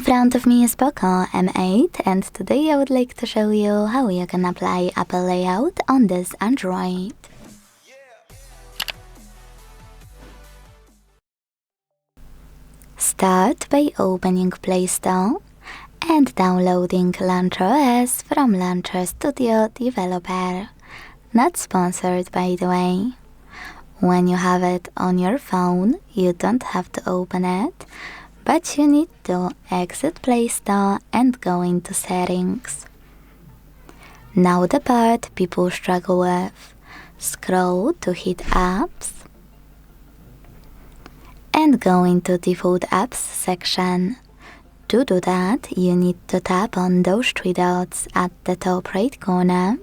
front of me is POCO M8 and today I would like to show you how you can apply Apple layout on this Android. Start by opening Play Store and downloading LaunchOS from Launcher Studio Developer. Not sponsored, by the way. When you have it on your phone, you don't have to open it, but you need to exit Play Store and go into Settings. Now the part people struggle with. Scroll to hit Apps and go into Default Apps section. To do that, you need to tap on those three dots at the top right corner.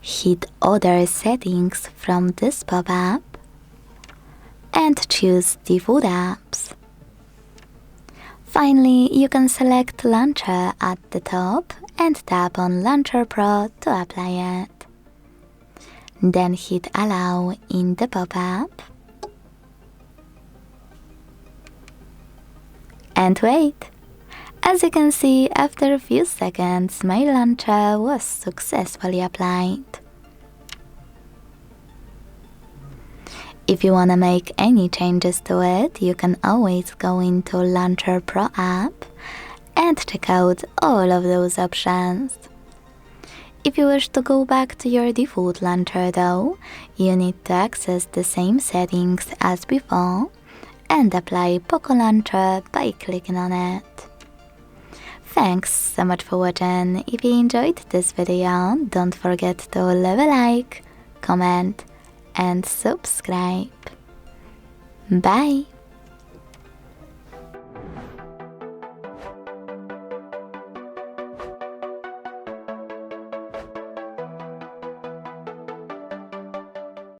Hit Other Settings from this pop-up and choose Default Apps. Finally, you can select Launcher at the top and tap on Launcher Pro to apply it. Then hit Allow in the pop-up and wait. As you can see, after a few seconds, my launcher was successfully applied. If you want to make any changes to it, you can always go into Launcher Pro app and check out all of those options. If you wish to go back to your default launcher though, you need to access the same settings as before and apply POCO Launcher by clicking on it. Thanks so much for watching. If you enjoyed this video, don't forget to leave a like, comment and subscribe. Bye!